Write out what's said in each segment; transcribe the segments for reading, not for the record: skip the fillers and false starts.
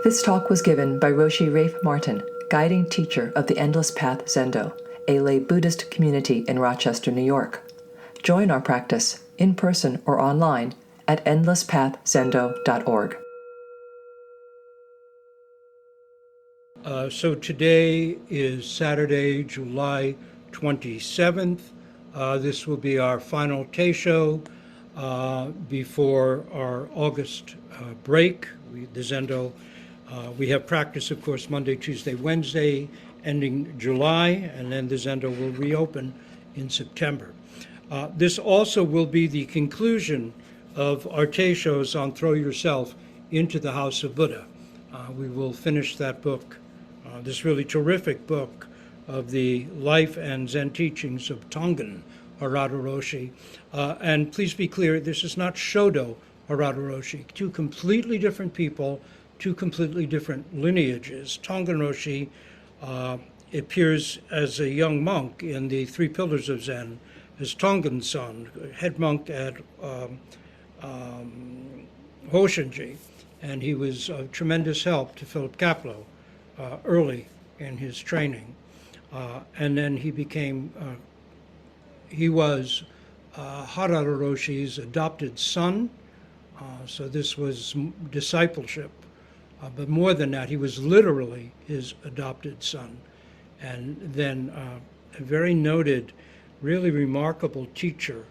This talk was given by Roshi Rafe Martin, guiding teacher of the Endless Path Zendo, a lay Buddhist community in Rochester, New York. Join our practice, in person or online, at endlesspathzendo.org. So today is Saturday, July 27th. This will be our final Teisho before our August break. The Zendo, we have practice, of course, Monday, Tuesday, Wednesday, ending July, and then the Zendo will reopen in September. This also will be the conclusion of our Teishos on Throw Yourself into the House of Buddha. We will finish that book, this really terrific book of the life and Zen teachings of Tangen Harada Roshi. And please be clear, this is not Shodo Harada Roshi, two completely different people, two completely different lineages. Tangen Roshi appears as a young monk in the Three Pillars of Zen as Tangen-san, head monk at Hoshinji, and he was a tremendous help to Philip Kapleau early in his training. And then he was Harada Roshi's adopted son, so this was discipleship. But more than that, he was literally his adopted son. And then a very noted, really remarkable teacher,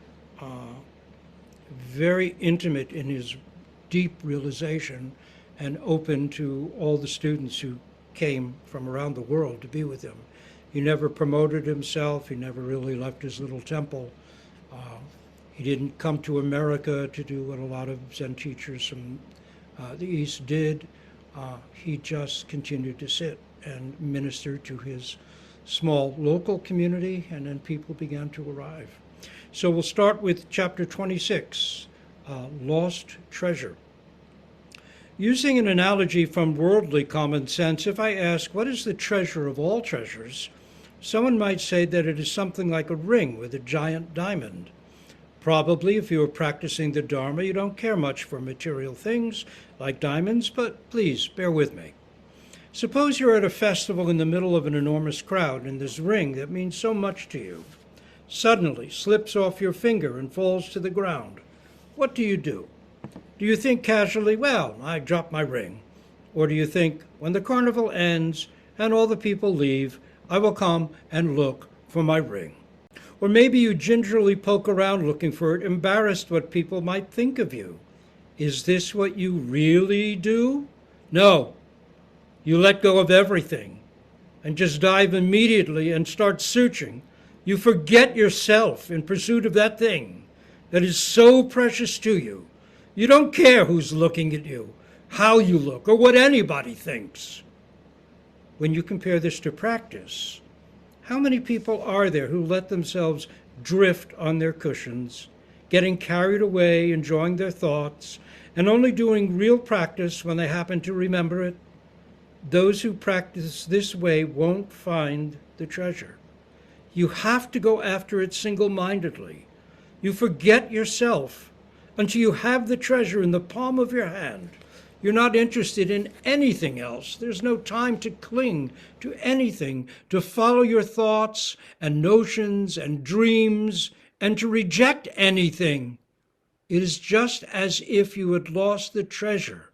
very intimate in his deep realization and open to all the students who came from around the world to be with him. He never promoted himself. He never really left his little temple. He didn't come to America to do what a lot of Zen teachers from the East did. He just continued to sit and minister to his small local community, and then people began to arrive. So we'll start with chapter 26, Lost Treasure. Using an analogy from worldly common sense, if I ask, what is the treasure of all treasures? Someone might say that it is something like a ring with a giant diamond. Probably, if you are practicing the Dharma, you don't care much for material things like diamonds, but please, bear with me. Suppose you're at a festival in the middle of an enormous crowd, and this ring that means so much to you suddenly slips off your finger and falls to the ground. What do? Do you think casually, well, I dropped my ring? Or do you think, when the carnival ends and all the people leave, I will come and look for my ring? Or maybe you gingerly poke around looking for it, embarrassed what people might think of you. Is this what you really do? No. You let go of everything and just dive immediately and start searching. You forget yourself in pursuit of that thing that is so precious to you. You don't care who's looking at you, how you look, or what anybody thinks. When you compare this to practice, how many people are there who let themselves drift on their cushions, getting carried away, enjoying their thoughts, and only doing real practice when they happen to remember it? Those who practice this way won't find the treasure. You have to go after it single-mindedly. You forget yourself until you have the treasure in the palm of your hand. You're not interested in anything else. There's no time to cling to anything, to follow your thoughts and notions and dreams, and to reject anything. It is just as if you had lost the treasure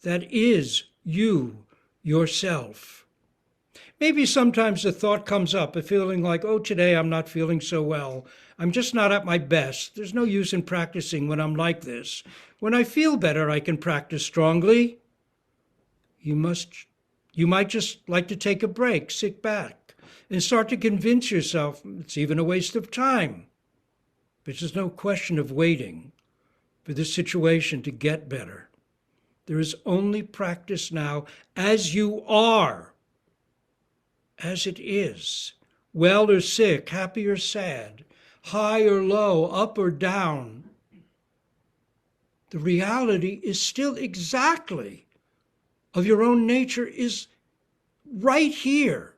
that is you, yourself. Maybe sometimes a thought comes up, a feeling like, oh, today I'm not feeling so well. I'm just not at my best. There's no use in practicing when I'm like this. When I feel better, I can practice strongly. You might just like to take a break, sit back, and start to convince yourself it's even a waste of time. But there's no question of waiting for this situation to get better. There is only practice now as you are, as it is, well or sick, happy or sad, high or low, up or down. The reality is still exactly of your own nature, is right here.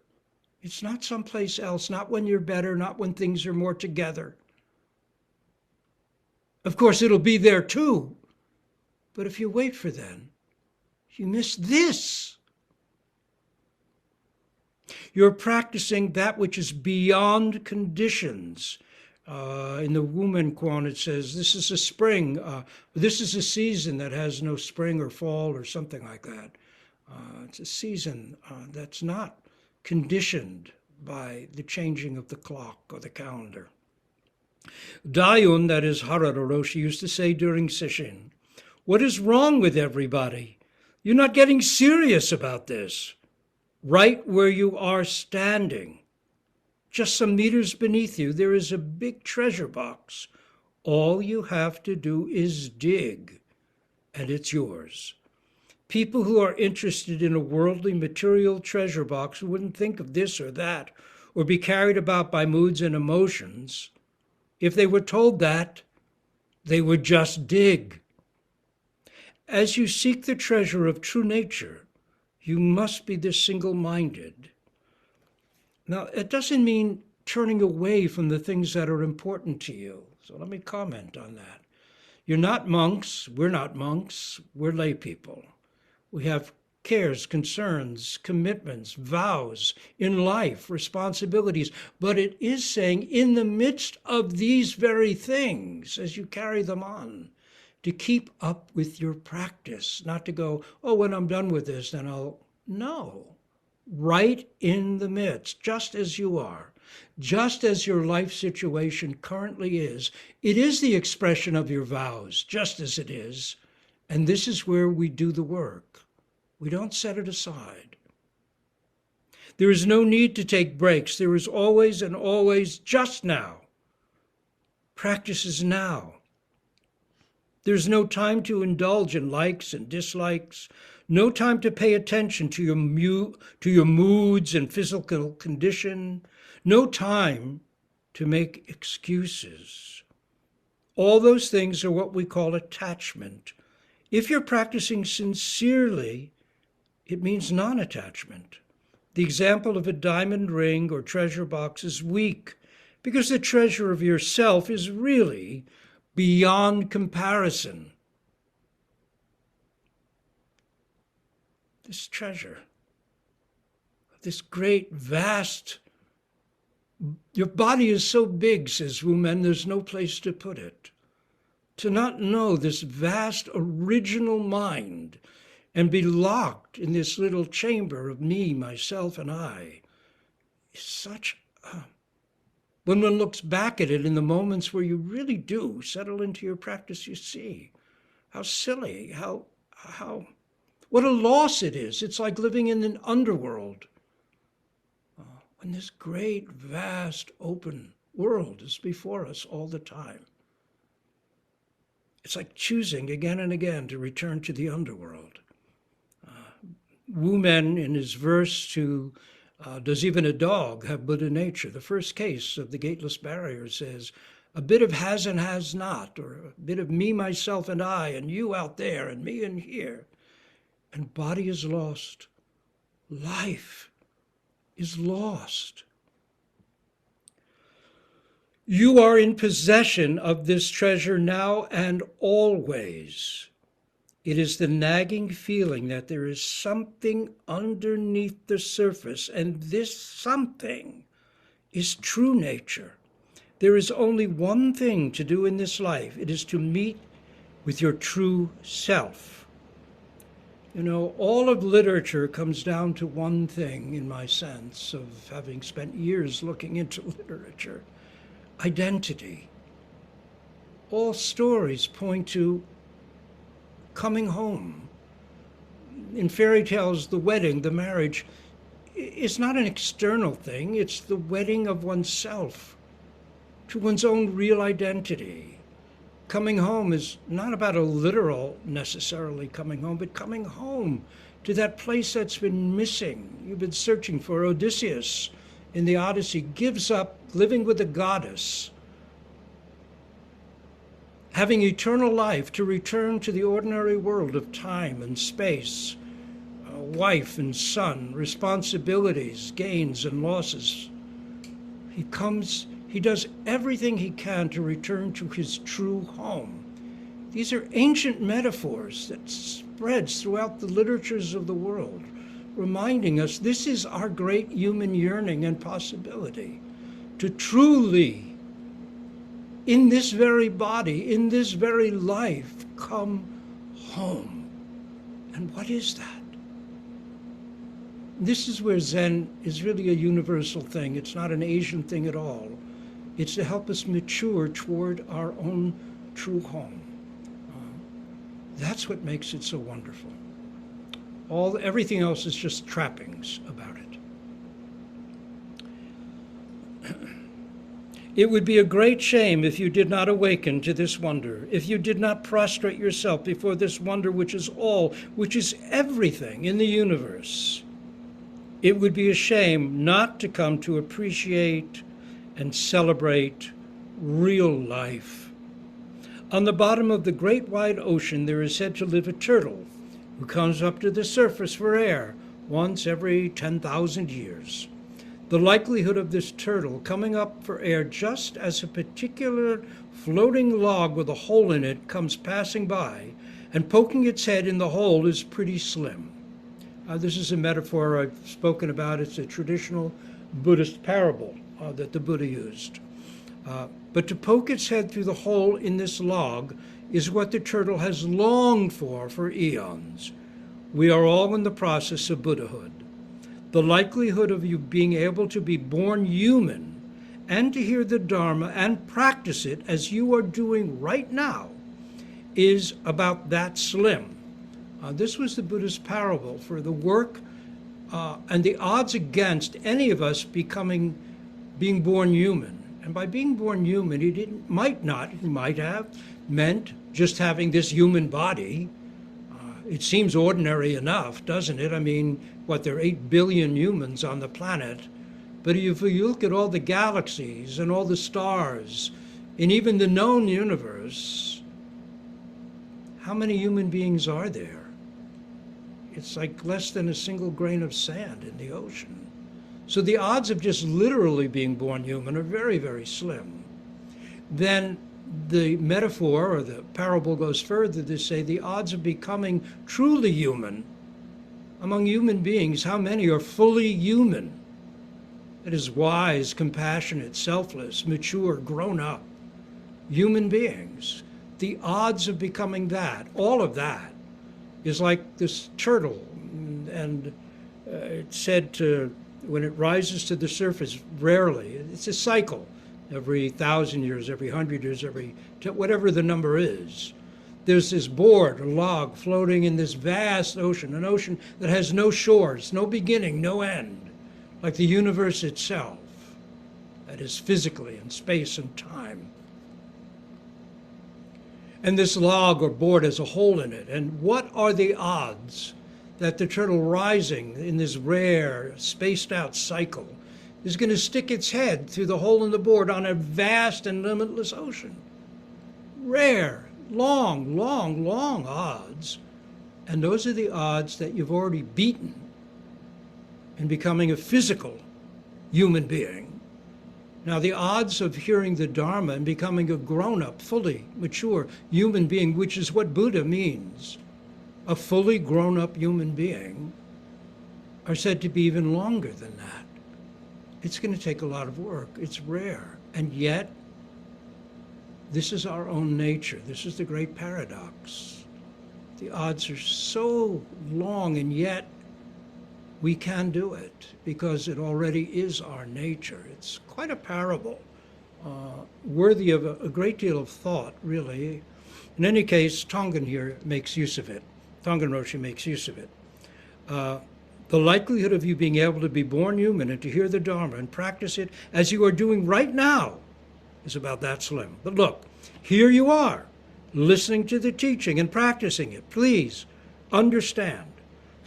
It's not someplace else, not when you're better, not when things are more together. Of course, it'll be there too. But if you wait for then, you miss this. You're practicing that which is beyond conditions. In the Wumen Quan, it says, this is a spring, this is a season that has no spring or fall or something like that. It's a season that's not conditioned by the changing of the clock or the calendar. Dayun, that is Harada Roshi, used to say during Sesshin, what is wrong with everybody? You're not getting serious about this. Right where you are standing, just some meters beneath you, there is a big treasure box. All you have to do is dig, and it's yours. People who are interested in a worldly material treasure box wouldn't think of this or that, or be carried about by moods and emotions. If they were told that, they would just dig. As you seek the treasure of true nature, you must be this single-minded. Now, it doesn't mean turning away from the things that are important to you. So let me comment on that. You're not monks. We're not monks. We're lay people. We have cares, concerns, commitments, vows in life, responsibilities. But it is saying in the midst of these very things, as you carry them on, to keep up with your practice, not to go, oh, when I'm done with this, then I'll... No, right in the midst, just as you are, just as your life situation currently is. It is the expression of your vows, just as it is, and this is where we do the work. We don't set it aside. There is no need to take breaks. There is always and always just now. Practice is now. There's no time to indulge in likes and dislikes, no time to pay attention to your moods and physical condition, no time to make excuses. All those things are what we call attachment. If you're practicing sincerely, it means non-attachment. The example of a diamond ring or treasure box is weak because the treasure of yourself is really beyond comparison. This treasure, this great, vast, your body is so big, says Wumen, there's no place to put it. To not know this vast original mind and be locked in this little chamber of me, myself, and I is such a... When one looks back at it in the moments where you really do settle into your practice, you see how silly, what a loss it is. It's like living in an underworld when this great, vast, open world is before us all the time. It's like choosing again and again to return to the underworld. Wumen, in his verse to Does Even a Dog Have Buddha Nature? The first case of the gateless barrier says, a bit of has and has not, or a bit of me, myself, and I, and you out there, and me in here. And body is lost. Life is lost. You are in possession of this treasure now and always. It is the nagging feeling that there is something underneath the surface, and this something is true nature. There is only one thing to do in this life. It is to meet with your true self. You know, all of literature comes down to one thing, in my sense of having spent years looking into literature: identity. All stories point to coming home. In fairy tales, the wedding, the marriage, is not an external thing. It's the wedding of oneself to one's own real identity. Coming home is not about a literal, necessarily coming home, but coming home to that place that's been missing. You've been searching for. Odysseus in the Odyssey gives up living with a goddess, having eternal life, to return to the ordinary world of time and space, wife and son, responsibilities, gains and losses. He does everything he can to return to his true home. These are ancient metaphors that spreads throughout the literatures of the world, reminding us this is our great human yearning and possibility, to truly, in this very body, in this very life, come home. And what is that? This is where Zen is really a universal thing. It's not an Asian thing at all. It's to help us mature toward our own true home. That's what makes it so wonderful. Everything else is just trappings about it. It would be a great shame if you did not awaken to this wonder, if you did not prostrate yourself before this wonder which is all, which is everything in the universe. It would be a shame not to come to appreciate and celebrate real life. On the bottom of the great wide ocean, there is said to live a turtle who comes up to the surface for air once every 10,000 years. The likelihood of this turtle coming up for air just as a particular floating log with a hole in it comes passing by and poking its head in the hole is pretty slim. This is a metaphor I've spoken about. It's a traditional Buddhist parable that the Buddha used. But to poke its head through the hole in this log is what the turtle has longed for eons. We are all in the process of Buddhahood. The likelihood of you being able to be born human and to hear the Dharma and practice it as you are doing right now is about that slim. This was the Buddha's parable for the work and the odds against any of us being born human. And by being born human, he might have meant just having this human body. It seems ordinary enough, doesn't it? I mean, there are 8 billion humans on the planet. But if you look at all the galaxies and all the stars, and even the known universe, how many human beings are there? It's like less than a single grain of sand in the ocean. So the odds of just literally being born human are very, very slim. Then the metaphor or the parable goes further to say the odds of becoming truly human among human beings, how many are fully human? That is wise, compassionate, selfless, mature, grown up human beings. The odds of becoming that, all of that, is like this turtle. And it's said to, when it rises to the surface, rarely, it's a cycle. Every 1,000 years, every 100 years, whatever the number is. There's this board, a log, floating in this vast ocean, an ocean that has no shores, no beginning, no end, like the universe itself, that is physically in space and time. And this log or board has a hole in it. And what are the odds that the turtle rising in this rare, spaced-out cycle is going to stick its head through the hole in the board on a vast and limitless ocean? Rare, long, long, long odds. And those are the odds that you've already beaten in becoming a physical human being. Now, the odds of hearing the Dharma and becoming a grown-up, fully mature human being, which is what Buddha means, a fully grown-up human being, are said to be even longer than that. It's going to take a lot of work. It's rare. And yet, this is our own nature. This is the great paradox. The odds are so long, and yet we can do it because it already is our nature. It's quite a parable, worthy of a great deal of thought, really. In any case, Tangen here makes use of it. Tangen Roshi makes use of it. The likelihood of you being able to be born human and to hear the Dharma and practice it as you are doing right now is about that slim. But look, here you are, listening to the teaching and practicing it. Please understand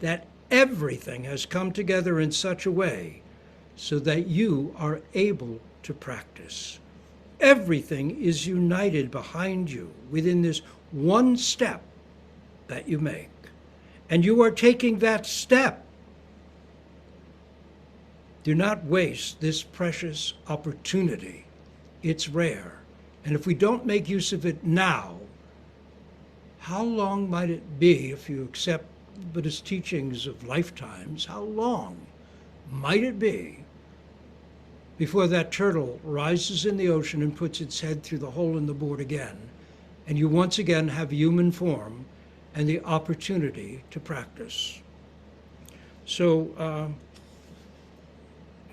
that everything has come together in such a way so that you are able to practice. Everything is united behind you within this one step that you make. And you are taking that step. Do not waste this precious opportunity. It's rare. And if we don't make use of it now, how long might it be, if you accept Buddhist teachings of lifetimes, how long might it be before that turtle rises in the ocean and puts its head through the hole in the board again, and you once again have human form and the opportunity to practice? So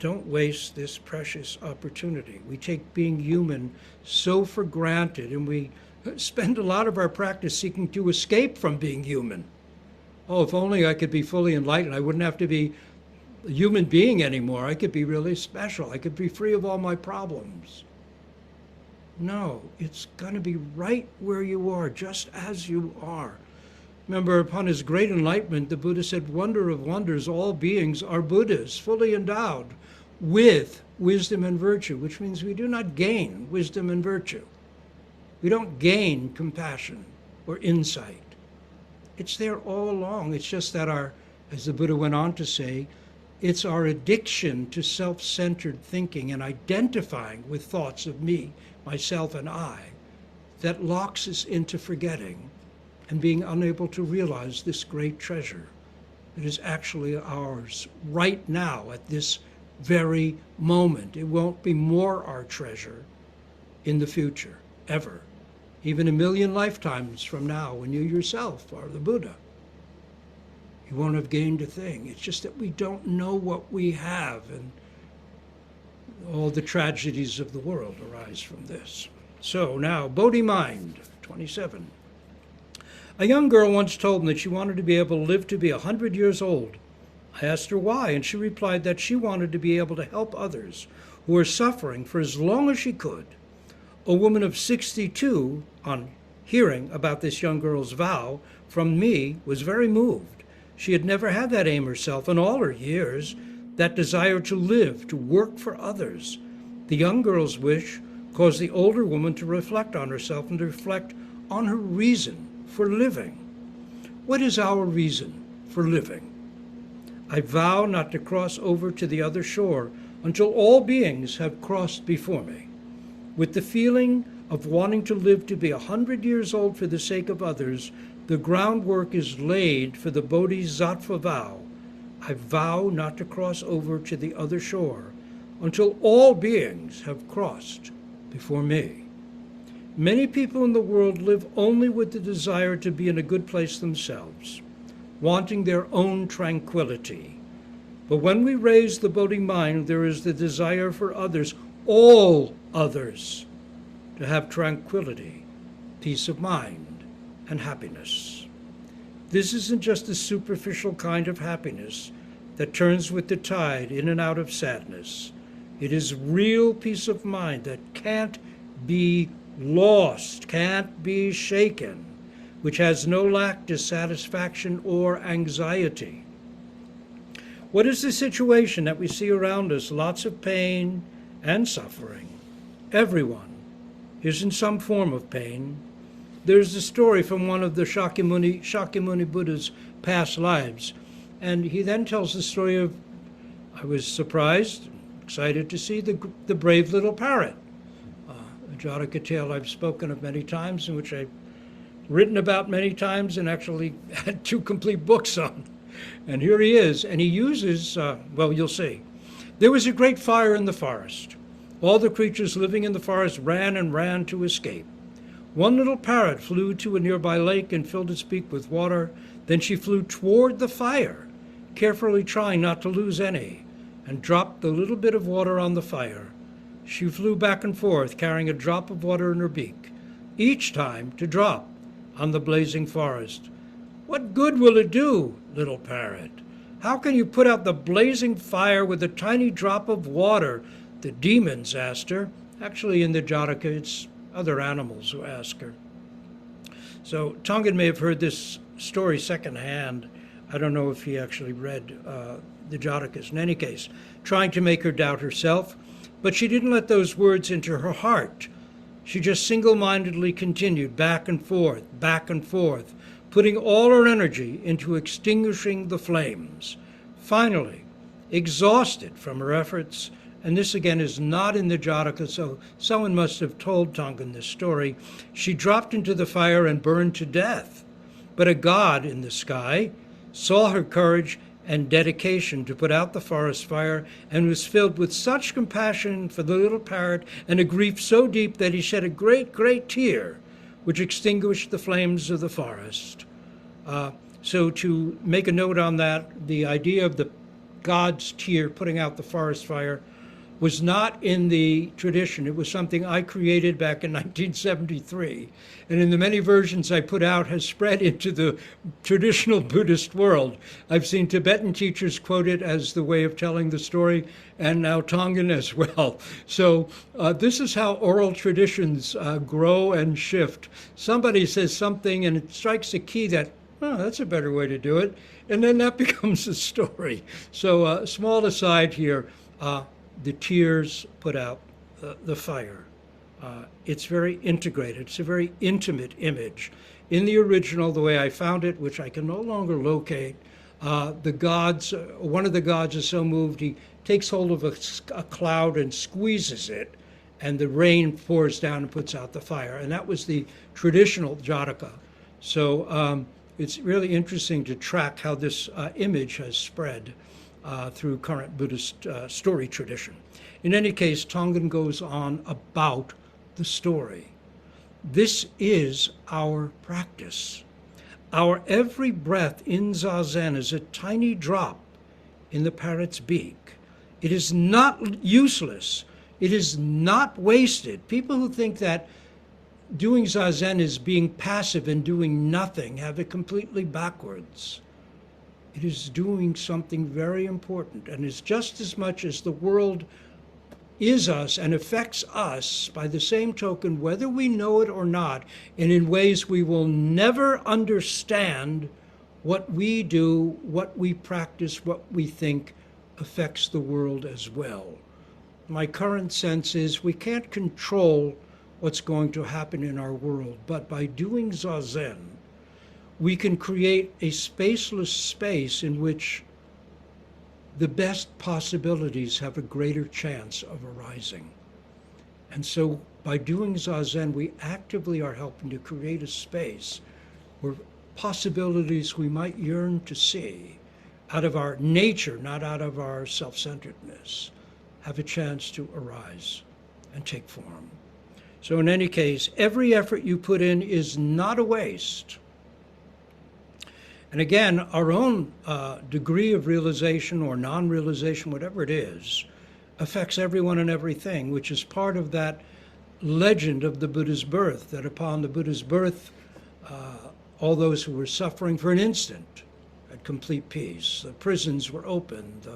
don't waste this precious opportunity. We take being human so for granted, and we spend a lot of our practice seeking to escape from being human. Oh, if only I could be fully enlightened. I wouldn't have to be a human being anymore. I could be really special. I could be free of all my problems. No, it's going to be right where you are, just as you are. Remember, upon his great enlightenment, the Buddha said, "Wonder of wonders, all beings are Buddhas, fully endowed with wisdom and virtue," which means we do not gain wisdom and virtue. We don't gain compassion or insight. It's there all along. It's just that as the Buddha went on to say, it's our addiction to self-centered thinking and identifying with thoughts of me, myself, and I that locks us into forgetting and being unable to realize this great treasure that is actually ours right now at this very moment. It won't be more our treasure in the future, ever. Even 1,000,000 lifetimes from now, when you yourself are the Buddha, you won't have gained a thing. It's just that we don't know what we have, and all the tragedies of the world arise from this. So now, Bodhi Mind, 27. A young girl once told me that she wanted to be able to live to be 100 years old. I asked her why, and she replied that she wanted to be able to help others who were suffering for as long as she could. A woman of 62, on hearing about this young girl's vow from me, was very moved. She had never had that aim herself in all her years, that desire to live, to work for others. The young girl's wish caused the older woman to reflect on herself and to reflect on her reason for living. What is our reason for living? I vow not to cross over to the other shore until all beings have crossed before me. With the feeling of wanting to live to be 100 years old for the sake of others, the groundwork is laid for the Bodhisattva vow. I vow not to cross over to the other shore until all beings have crossed before me. Many people in the world live only with the desire to be in a good place themselves, wanting their own tranquility. But when we raise the Bodhi mind, there is the desire for others, all others, to have tranquility, peace of mind, and happiness. This isn't just a superficial kind of happiness that turns with the tide in and out of sadness. It is real peace of mind that can't be lost, can't be shaken, which has no lack, dissatisfaction, or anxiety. What is the situation that we see around us? Lots of pain and suffering. Everyone is in some form of pain. There's a story from one of the Shakyamuni Buddha's past lives, and he then tells the story of, I was surprised, excited to see the brave little parrot, a Jataka tale I've spoken of many times, in which I've written about many times and actually had 2 complete books on. And here he is, and he uses, well, you'll see. There was a great fire in the forest. All the creatures living in the forest ran and ran to escape. One little parrot flew to a nearby lake and filled its beak with water. Then she flew toward the fire, carefully trying not to lose any, and dropped the little bit of water on the fire. She flew back and forth, carrying a drop of water in her beak, each time to drop on the blazing forest. "What good will it do, little parrot? How can you put out the blazing fire with a tiny drop of water?" the demons asked her. Actually, in the Jataka, it's other animals who ask her. So Tangen may have heard this story secondhand. I don't know if he actually read the Jatakas. In any case, trying to make her doubt herself, but she didn't let those words into her heart. She just single-mindedly continued back and forth, putting all her energy into extinguishing the flames. Finally, exhausted from her efforts, and this again is not in the Jataka, so someone must have told Tangen this story, she dropped into the fire and burned to death. But a god in the sky saw her courage and dedication to put out the forest fire, and was filled with such compassion for the little parrot and a grief so deep that he shed a great, great tear, which extinguished the flames of the forest. So to make a note on that, the idea of the god's tear putting out the forest fire was not in the tradition. It was something I created back in 1973. And in the many versions I put out has spread into the traditional Buddhist world. I've seen Tibetan teachers quote it as the way of telling the story, and now Tangen as well. So this is how oral traditions grow and shift. Somebody says something and it strikes a key that, oh, that's a better way to do it. And then that becomes a story. So small aside here, the tears put out the fire. It's very integrated. It's a very intimate image. In the original, the way I found it, which I can no longer locate, the gods, one of the gods is so moved, he takes hold of a cloud and squeezes it, and the rain pours down and puts out the fire. And that was the traditional Jataka. So it's really interesting to track how this image has spread through current Buddhist story tradition. In any case, Tangen goes on about the story. This is our practice. Our every breath in Zazen is a tiny drop in the parrot's beak. It is not useless. It is not wasted. People who think that doing Zazen is being passive and doing nothing have it completely backwards. It is doing something very important, and is just as much as the world is us and affects us by the same token, whether we know it or not, and in ways we will never understand. What we do, what we practice, what we think affects the world as well. My current sense is we can't control what's going to happen in our world, but by doing Zazen, we can create a spaceless space in which the best possibilities have a greater chance of arising. And so by doing Zazen, we actively are helping to create a space where possibilities we might yearn to see out of our nature, not out of our self-centeredness, have a chance to arise and take form. So in any case, every effort you put in is not a waste. And again, our own degree of realization or non-realization, whatever it is, affects everyone and everything, which is part of that legend of the Buddha's birth, that upon the Buddha's birth, all those who were suffering for an instant had complete peace. The prisons were opened,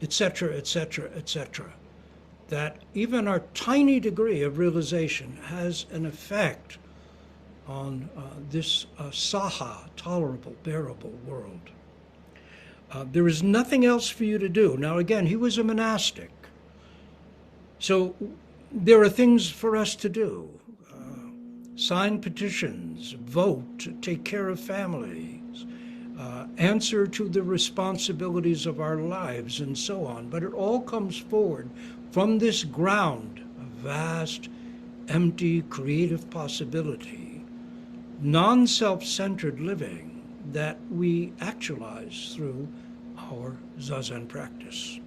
et cetera, et cetera, et cetera. That even our tiny degree of realization has an effect on this saha, tolerable, bearable world. There is nothing else for you to do. Now again, he was a monastic. So there are things for us to do. Sign petitions, vote, take care of families, answer to the responsibilities of our lives, and so on. But it all comes forward from this ground of vast, empty, creative possibility, non-self-centered living that we actualize through our Zazen practice.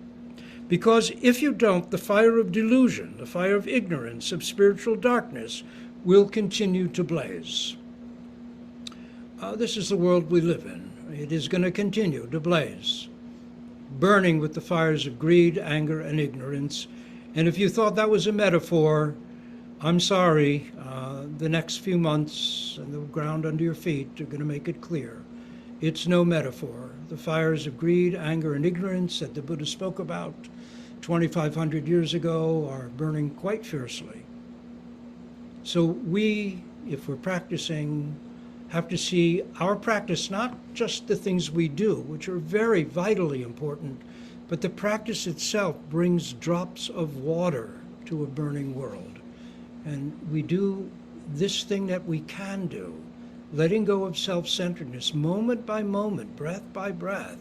Because if you don't, the fire of delusion, the fire of ignorance, of spiritual darkness, will continue to blaze. This is the world we live in. It is going to continue to blaze, burning with the fires of greed, anger, and ignorance. And if you thought that was a metaphor, I'm sorry. The next few months and the ground under your feet are going to make it clear. It's no metaphor. The fires of greed, anger, and ignorance that the Buddha spoke about 2,500 years ago are burning quite fiercely. So we, if we're practicing, have to see our practice, not just the things we do, which are very vitally important, but the practice itself brings drops of water to a burning world. And we do this thing that we can do, letting go of self-centeredness, moment by moment, breath by breath,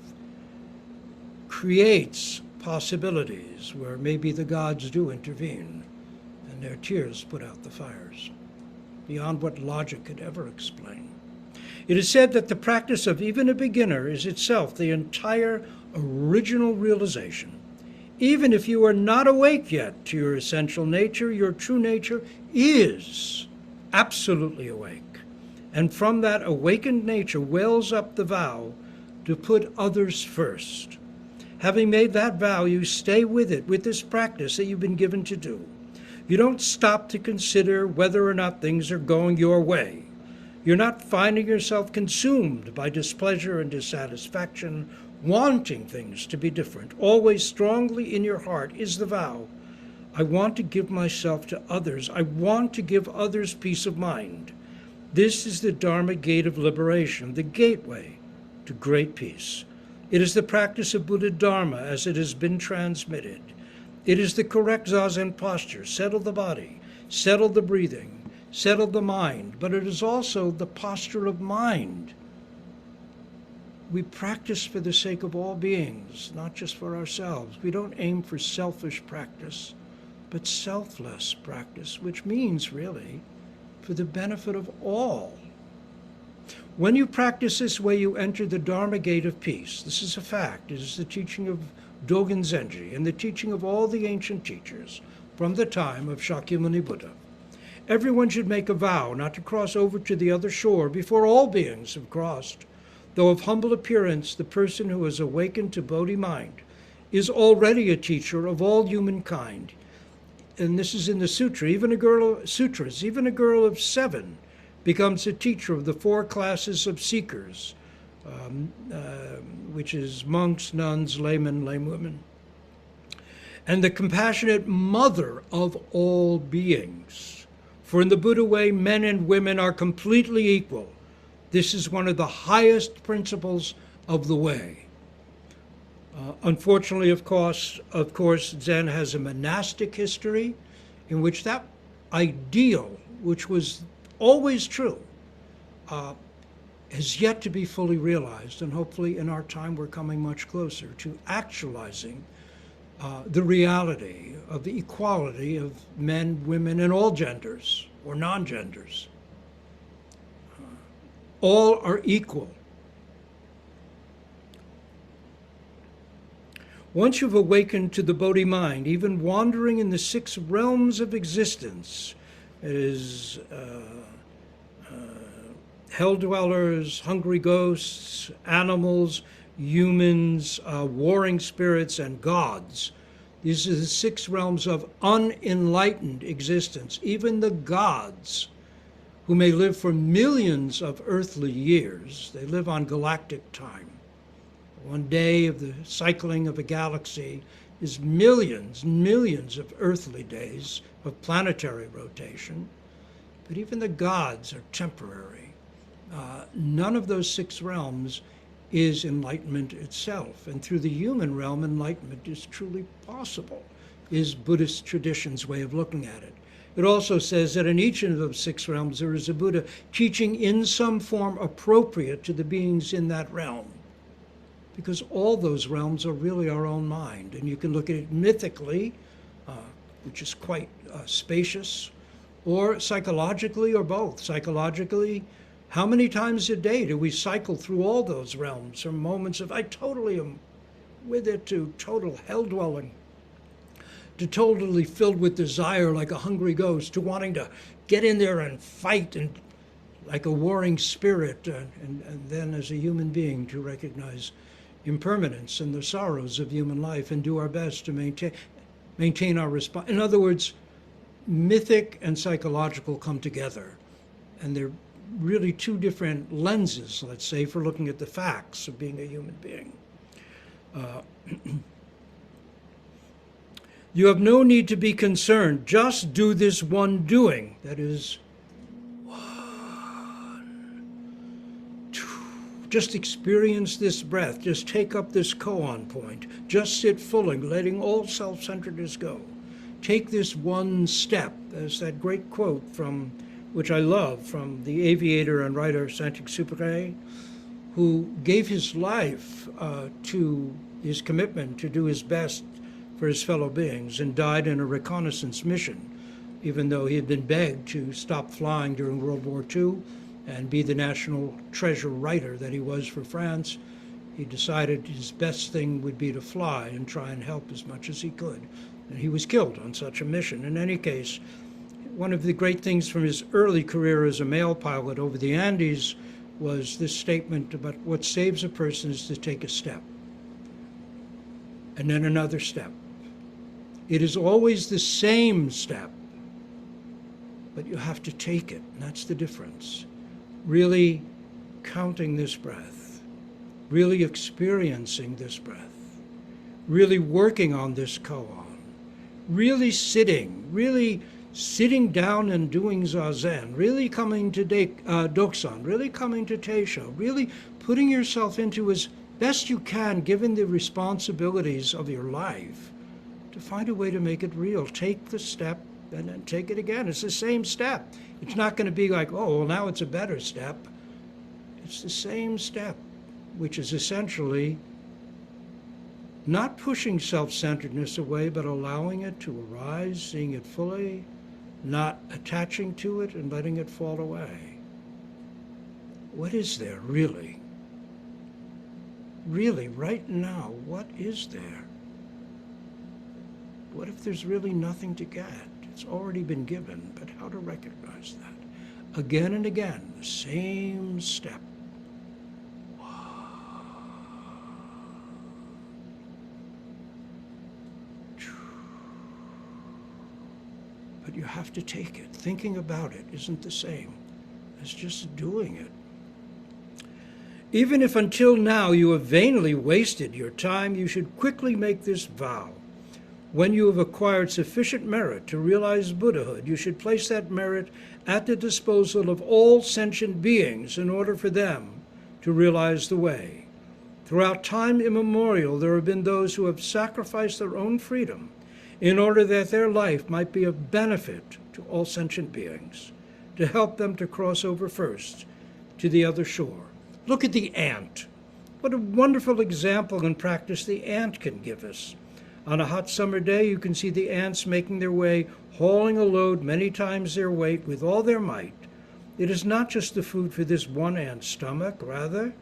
creates possibilities where maybe the gods do intervene and their tears put out the fires, beyond what logic could ever explain. It is said that the practice of even a beginner is itself the entire original realization. Even if you are not awake yet to your essential nature, your true nature is absolutely awake. And from that awakened nature wells up the vow to put others first. Having made that vow, you stay with it, with this practice that you've been given to do. You don't stop to consider whether or not things are going your way. You're not finding yourself consumed by displeasure and dissatisfaction, wanting things to be different. Always strongly in your heart is the vow, I want to give myself to others. I want to give others peace of mind. This is the Dharma gate of liberation, the gateway to great peace. It is the practice of Buddha Dharma as it has been transmitted. It is the correct Zazen posture. Settle the body, settle the breathing, settle the mind, but it is also the posture of mind. We practice for the sake of all beings, not just for ourselves. We don't aim for selfish practice, but selfless practice, which means really for the benefit of all. When you practice this way, you enter the Dharma gate of peace. This is a fact. It is the teaching of Dogen Zenji and the teaching of all the ancient teachers from the time of Shakyamuni Buddha. Everyone should make a vow not to cross over to the other shore before all beings have crossed. Though of humble appearance, the person who has awakened to Bodhi mind is already a teacher of all humankind. And this is in the sutra. Even a girl of 7 becomes a teacher of the 4 classes of seekers, which is monks, nuns, laymen, laywomen, and the compassionate mother of all beings. For in the Buddha way, men and women are completely equal. This is one of the highest principles of the way. Unfortunately, of course, Zen has a monastic history in which that ideal, which was always true, has yet to be fully realized. And hopefully in our time we're coming much closer to actualizing the reality of the equality of men, women, and all genders or non-genders. All are equal. Once you've awakened to the Bodhi mind, even wandering in the 6 realms of existence, it is hell dwellers, hungry ghosts, animals, humans, warring spirits, and gods. These are the 6 realms of unenlightened existence. Even the gods, who may live for millions of earthly years, they live on galactic time. One day of the cycling of a galaxy is millions and millions of earthly days of planetary rotation. But even the gods are temporary. None of those 6 realms is enlightenment itself. And through the human realm, enlightenment is truly possible, is Buddhist tradition's way of looking at it. It also says that in each of those 6 realms there is a Buddha teaching in some form appropriate to the beings in that realm. Because all those realms are really our own mind. And you can look at it mythically, which is quite spacious, or psychologically, or both. Psychologically, how many times a day do we cycle through all those realms from moments of I totally am with it to total hell dwelling, to totally filled with desire like a hungry ghost, to wanting to get in there and fight and like a warring spirit, and then as a human being to recognize impermanence and the sorrows of human life and do our best to maintain our response. In other words, mythic and psychological come together, and they're really 2 different lenses, let's say, for looking at the facts of being a human being. You have no need to be concerned. Just do this one doing. That is, 1, 2. Just experience this breath. Just take up this koan point. Just sit fully, letting all self-centeredness go. Take this one step. There's that great quote from, which I love, from the aviator and writer Saint-Exupéry, who gave his life to his commitment to do his best for his fellow beings and died in a reconnaissance mission, even though he had been begged to stop flying during World War II and be the national treasure writer that he was for France, he decided his best thing would be to fly and try and help as much as he could. And he was killed on such a mission. In any case, one of the great things from his early career as a mail pilot over the Andes was this statement about what saves a person is to take a step, and then another step. It is always the same step, but you have to take it, and that's the difference. Really counting this breath, really experiencing this breath, really working on this koan, really sitting down and doing zazen, really coming to doksan, really coming to teisho, really putting yourself into as best you can, given the responsibilities of your life, to find a way to make it real. Take the step and then take it again. It's the same step. It's not going to be like, oh, well, now it's a better step. It's the same step, which is essentially not pushing self-centeredness away, but allowing it to arise, seeing it fully, not attaching to it and letting it fall away. What is there really? Really, right now, what is there? What if there's really nothing to get? It's already been given, but how to recognize that? Again and again, the same step. But you have to take it. Thinking about it isn't the same as just doing it. Even if until now you have vainly wasted your time, you should quickly make this vow. When you have acquired sufficient merit to realize Buddhahood, you should place that merit at the disposal of all sentient beings in order for them to realize the way. Throughout time immemorial, there have been those who have sacrificed their own freedom in order that their life might be of benefit to all sentient beings, to help them to cross over first to the other shore. Look at the ant. What a wonderful example and practice the ant can give us. On a hot summer day, you can see the ants making their way, hauling a load many times their weight with all their might. It is not just the food for this one ant's stomach. Rather,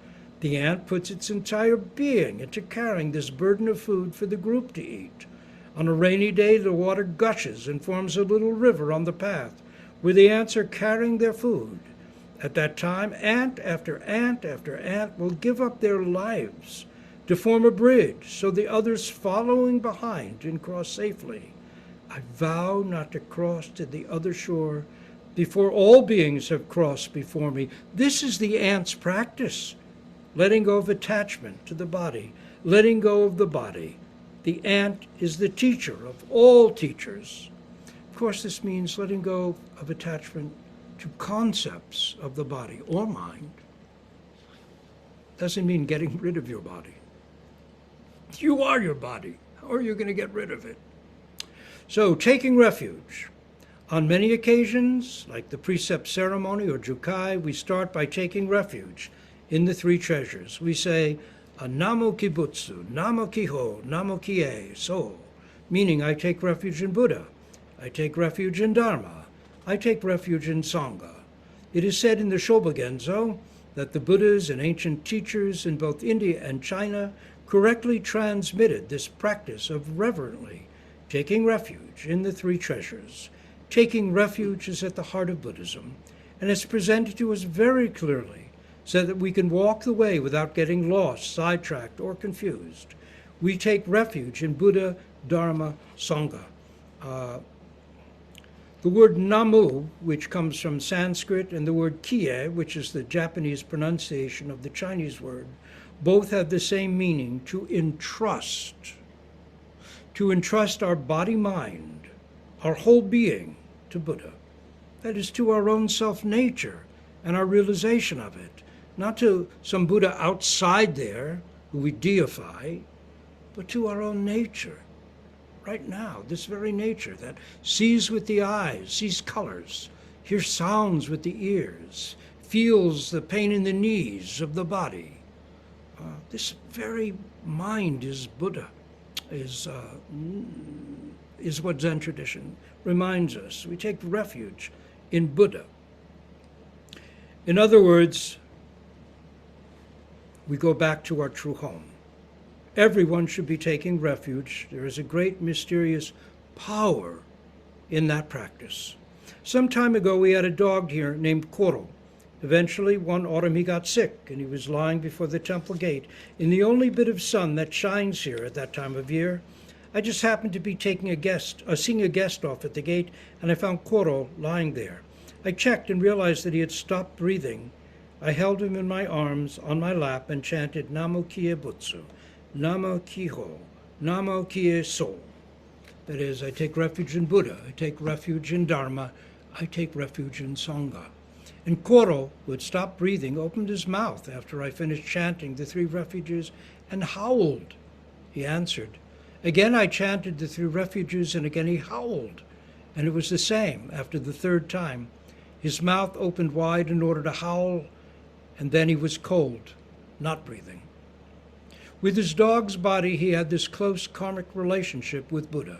the ant puts its entire being into carrying this burden of food for the group to eat. On a rainy day, the water gushes and forms a little river on the path where the ants are carrying their food. At that time, ant after ant after ant will give up their lives to form a bridge so the others following behind can cross safely. I vow not to cross to the other shore before all beings have crossed before me. This is the ant's practice, letting go of attachment to the body, letting go of the body. The ant is the teacher of all teachers. Of course, this means letting go of attachment to concepts of the body or mind. Doesn't mean getting rid of your body. You are your body. How are you going to get rid of it? So, taking refuge. On many occasions, like the precept ceremony or jukai, we start by taking refuge in the three treasures. We say, Namo Kibutsu, Namo Kiho, Namo Kie, so, meaning I take refuge in Buddha, I take refuge in Dharma, I take refuge in Sangha. It is said in the Shobogenzo that the Buddhas and ancient teachers in both India and China correctly transmitted this practice of reverently taking refuge in the three treasures. Taking refuge is at the heart of Buddhism, and it's presented to us very clearly so that we can walk the way without getting lost, sidetracked, or confused. We take refuge in Buddha, Dharma, Sangha. The word namu, which comes from Sanskrit, and the word kie, which is the Japanese pronunciation of the Chinese word, both have the same meaning, to entrust. To entrust our body-mind, our whole being, to Buddha. That is, to our own self-nature and our realization of it. Not to some Buddha outside there who we deify, but to our own nature. Right now, this very nature that sees with the eyes, sees colors, hears sounds with the ears, feels the pain in the knees of the body. This very mind is Buddha, is what Zen tradition reminds us. We take refuge in Buddha. In other words, we go back to our true home. Everyone should be taking refuge. There is a great mysterious power in that practice. Some time ago, we had a dog here named Koro. Eventually, one autumn, he got sick, and he was lying before the temple gate in the only bit of sun that shines here at that time of year. I just happened to be seeing a guest off at the gate, and I found Koro lying there. I checked and realized that he had stopped breathing. I held him in my arms on my lap and chanted Namo Kie Butsu, Namo Kiho, Namo Kie So. That is, I take refuge in Buddha, I take refuge in Dharma, I take refuge in Sangha. And Koro, who had stopped breathing, opened his mouth after I finished chanting the three refuges and howled. He answered. Again I chanted the three refuges, and again he howled. And it was the same after the third time. His mouth opened wide in order to howl, and then he was cold, not breathing. With his dog's body, he had this close karmic relationship with Buddha.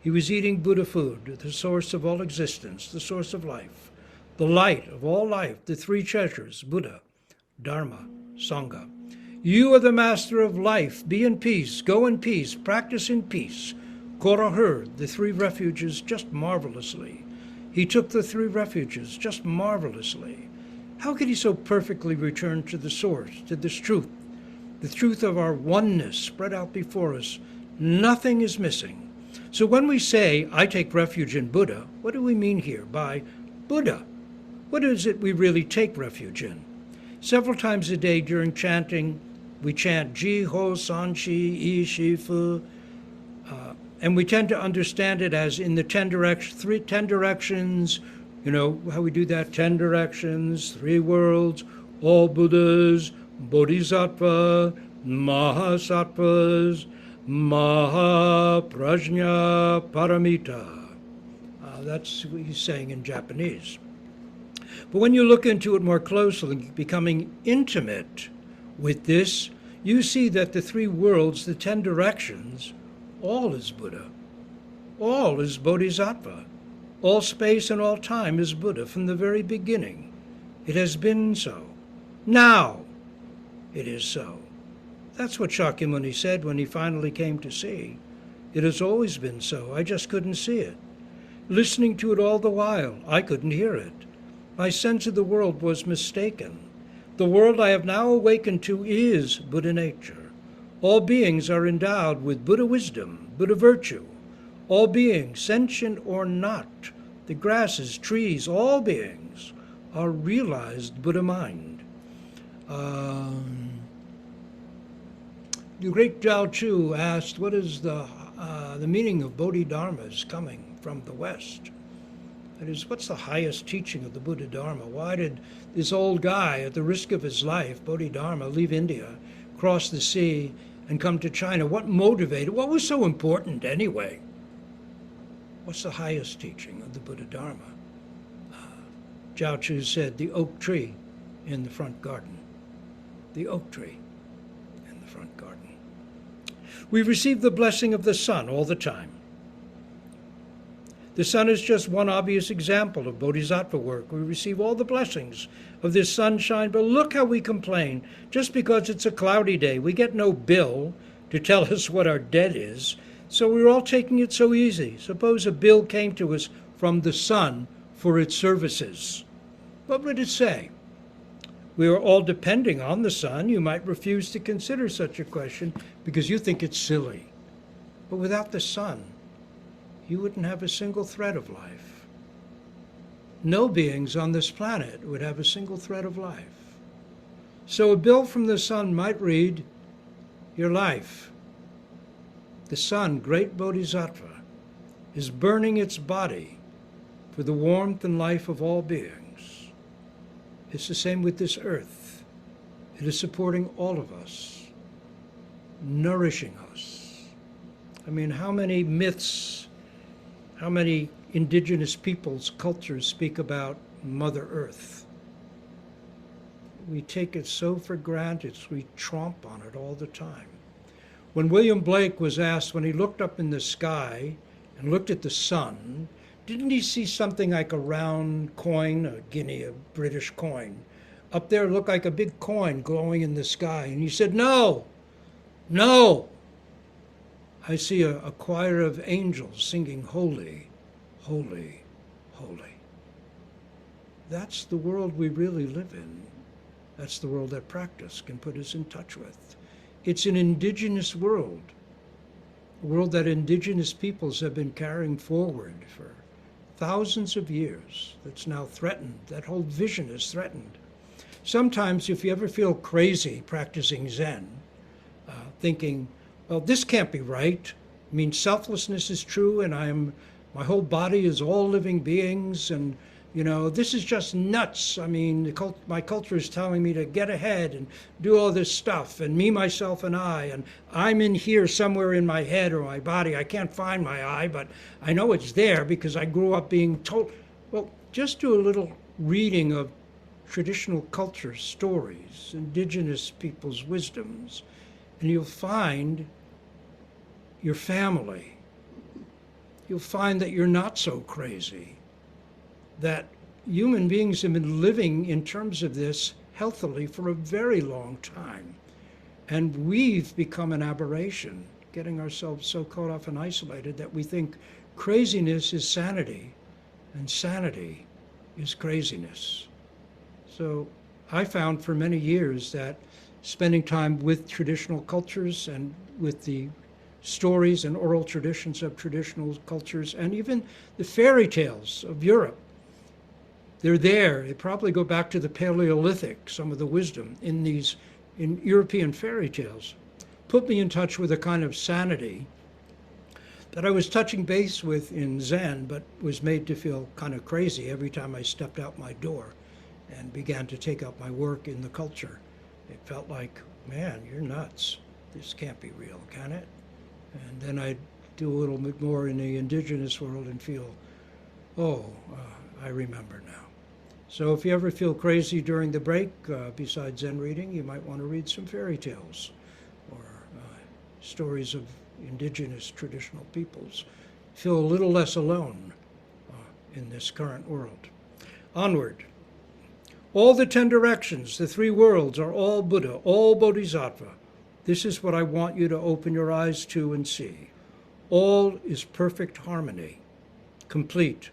He was eating Buddha food, the source of all existence, the source of life, the light of all life, the three treasures, Buddha, Dharma, Sangha. You are the master of life. Be in peace, go in peace, practice in peace. Koro heard the three refuges just marvelously. He took the three refuges just marvelously. How could he so perfectly return to the source, to this truth, the truth of our oneness spread out before us? Nothing is missing. So when we say, I take refuge in Buddha, what do we mean here by Buddha? What is it we really take refuge in? Several times a day during chanting, we chant Ji, Ho, San, Chi, I, Shi, Fu, and we tend to understand it as in the 10 directions, you know, how we do that, 10 directions, 3 worlds, all Buddhas, Bodhisattva, Mahasattvas, Mahaprajna Paramita. That's what he's saying in Japanese. But when you look into it more closely, becoming intimate with this, you see that the 3 worlds, the 10 directions, all is Buddha. All is Bodhisattva. All space and all time is Buddha from the very beginning. It has been so. Now it is so. That's what Shakyamuni said when he finally came to see. It has always been so. I just couldn't see it. Listening to it all the while, I couldn't hear it. My sense of the world was mistaken. The world I have now awakened to is Buddha nature. All beings are endowed with Buddha wisdom, Buddha virtue. All beings, sentient or not, the grasses, trees, all beings are realized Buddha mind. The great Zhao Chu asked, what is the meaning of Bodhidharmas coming from the West? That is, what's the highest teaching of the Buddha Dharma? Why did this old guy, at the risk of his life, Bodhidharma, leave India, cross the sea, and come to China? What motivated? What was so important anyway? What's the highest teaching of the Buddha Dharma? Zhao Chu said, the oak tree in the front garden. The oak tree in the front garden. We receive the blessing of the sun all the time. The sun is just one obvious example of bodhisattva work. We receive all the blessings of this sunshine, but look how we complain. Just because it's a cloudy day, we get no bill to tell us what our debt is, so we're all taking it so easy. Suppose a bill came to us from the sun for its services. What would it say? We are all depending on the sun. You might refuse to consider such a question because you think it's silly. But without the sun, you wouldn't have a single thread of life. No beings on this planet would have a single thread of life. So a bill from the sun might read, your life. The sun, great bodhisattva, is burning its body for the warmth and life of all beings. It's the same with this earth. It is supporting all of us, nourishing us. I mean, how many myths, how many indigenous peoples, cultures speak about Mother Earth? We take it so for granted, we tromp on it all the time. When William Blake was asked, when he looked up in the sky and looked at the sun, didn't he see something like a round coin, a guinea, a British coin, Up there looked like a big coin glowing in the sky. And he said, no, no. I see a choir of angels singing, holy, holy, holy. That's the world we really live in. That's the world that practice can put us in touch with. It's an indigenous world, a world that indigenous peoples have been carrying forward for thousands of years, that's now threatened. That whole vision is threatened. Sometimes if you ever feel crazy practicing Zen, thinking, well, this can't be right. I mean, selflessness is true, and my whole body is all living beings, and this is just nuts. I mean, my culture is telling me to get ahead and do all this stuff, and me, myself, and I'm in here somewhere in my head or my body. I can't find my I, but I know it's there because I grew up being told. Well, just do a little reading of traditional culture stories, indigenous people's wisdoms, and you'll find your family. You'll find that you're not so crazy, that human beings have been living in terms of this healthily for a very long time. And we've become an aberration, getting ourselves so caught off and isolated that we think craziness is sanity, and sanity is craziness. So I found for many years that spending time with traditional cultures and with the stories and oral traditions of traditional cultures, and even the fairy tales of Europe, they're there. They probably go back to the Paleolithic, some of the wisdom in European fairy tales. Put me in touch with a kind of sanity that I was touching base with in Zen, but was made to feel kind of crazy every time I stepped out my door and began to take up my work in the culture. It felt like, man, you're nuts. This can't be real, can it? And then I'd do a little bit more in the indigenous world and feel, I remember now. So if you ever feel crazy during the break, besides Zen reading, you might want to read some fairy tales or stories of indigenous traditional peoples. Feel a little less alone in this current world. Onward. All the 10 directions, the 3 worlds, are all Buddha, all Bodhisattva. This is what I want you to open your eyes to and see. All is perfect harmony, complete.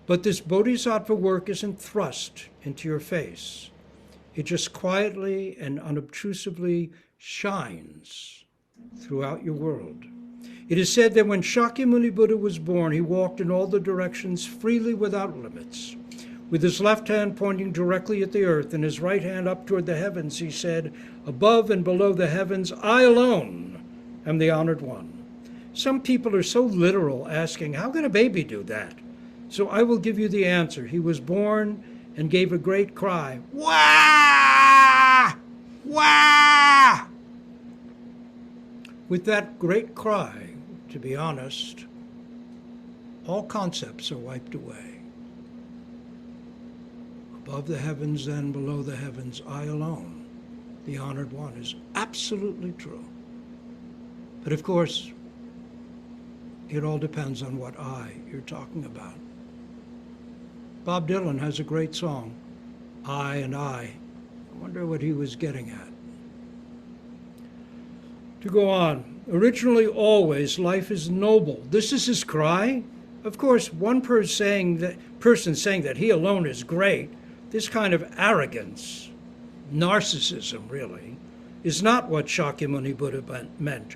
But this Bodhisattva work isn't thrust into your face. It just quietly and unobtrusively shines throughout your world. It is said that when Shakyamuni Buddha was born, he walked in all the directions freely without limits. With his left hand pointing directly at the earth and his right hand up toward the heavens, he said, above and below the heavens, I alone am the honored one. Some people are so literal, asking, how can a baby do that? So I will give you the answer. He was born and gave a great cry. Wah! Wah! With that great cry, to be honest, all concepts are wiped away. Above the heavens, then below the heavens, I alone, the honored one, is absolutely true. But of course, it all depends on what I you're talking about. Bob Dylan has a great song, I and I. I wonder what he was getting at. To go on, originally always life is noble. This is his cry. Of course, one person saying that he alone is great, this kind of arrogance, narcissism really, is not what Shakyamuni Buddha meant.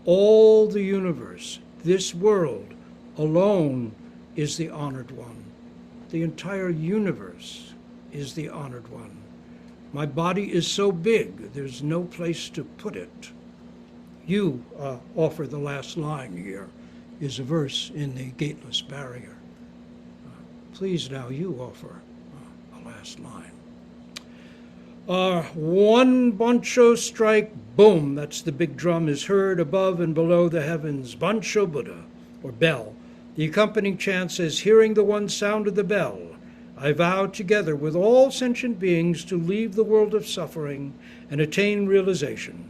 All the universe, this world alone is the honored one. The entire universe is the honored one. My body is so big, there's no place to put it. You offer the last line here, is a verse in the Gateless Barrier. Please now you offer a last line. One Bancho strike, boom, that's the big drum, is heard above and below the heavens. Bancho Buddha, or bell. The accompanying chant says, hearing the one sound of the bell, I vow together with all sentient beings to leave the world of suffering and attain realization.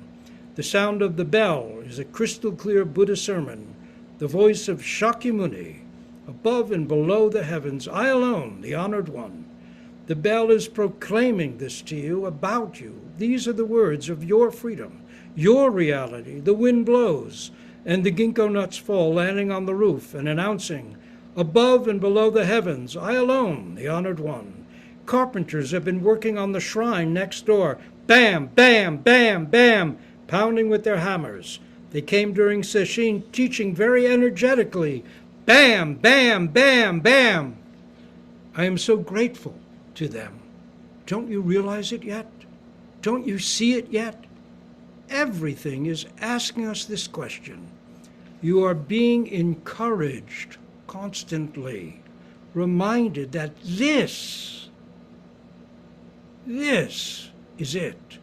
The sound of the bell is a crystal clear Buddha sermon, the voice of Shakyamuni, above and below the heavens, I alone, the honored one. The bell is proclaiming this to you, about you. These are the words of your freedom, your reality. The wind blows, and the ginkgo nuts fall, landing on the roof and announcing, above and below the heavens, I alone, the honored one. Carpenters have been working on the shrine next door. Bam, bam, bam, bam, pounding with their hammers. They came during sesshin, teaching very energetically. Bam, bam, bam, bam. I am so grateful to them. Don't you realize it yet? Don't you see it yet? Everything is asking us this question. You are being encouraged constantly, reminded that this is it.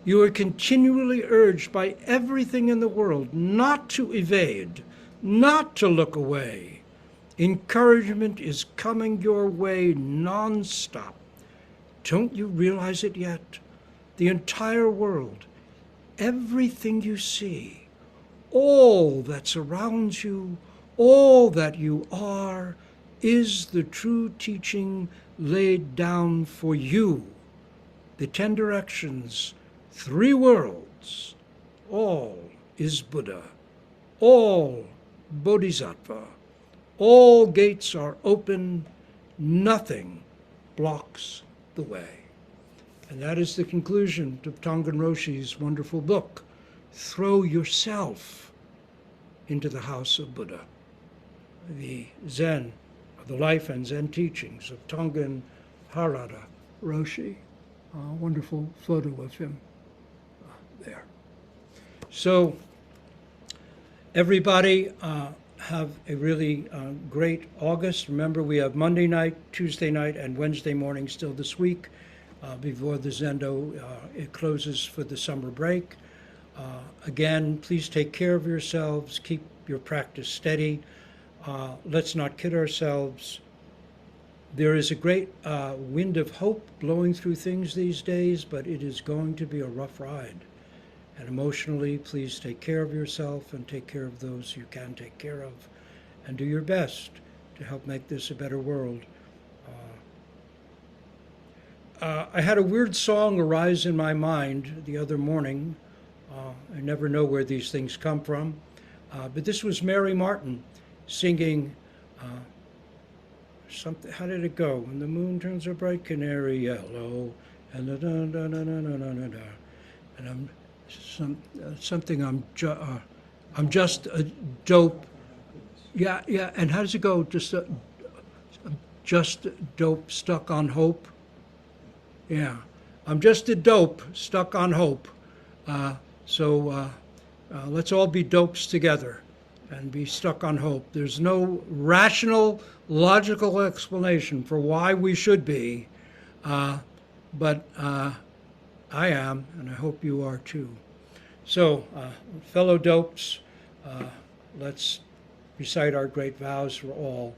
You are continually urged by everything in the world not to evade, not to look away. Encouragement is coming your way non-stop. Don't you realize it yet? The entire world, everything you see, all that surrounds you, all that you are, is the true teaching laid down for you. The 10 directions, 3 worlds, all is Buddha, all Bodhisattva, all gates are open, nothing blocks the way. And that is the conclusion of Tangen Roshi's wonderful book, Throw Yourself into the House of Buddha. The Zen, the life and Zen teachings of Tangen Harada Roshi. A wonderful photo of him there. So everybody have a really great August. Remember, we have Monday night, Tuesday night, and Wednesday morning still this week before the Zendo it closes for the summer break. Again, please take care of yourselves. Keep your practice steady. Let's not kid ourselves. There is a great wind of hope blowing through things these days, but it is going to be a rough ride. And emotionally, please take care of yourself and take care of those you can take care of, and do your best to help make this a better world. I had a weird song arise in my mind the other morning. I never know where these things come from, but this was Mary Martin singing something. How did it go? When the moon turns a bright canary yellow, and da da da da da da da da. And I'm just a dope. Yeah, yeah. And how does it go? Just dope stuck on hope. Yeah, I'm just a dope stuck on hope. So let's all be dopes together and be stuck on hope. There's no rational, logical explanation for why we should be, but I am, and I hope you are too. So, fellow dopes, let's recite our great vows for all.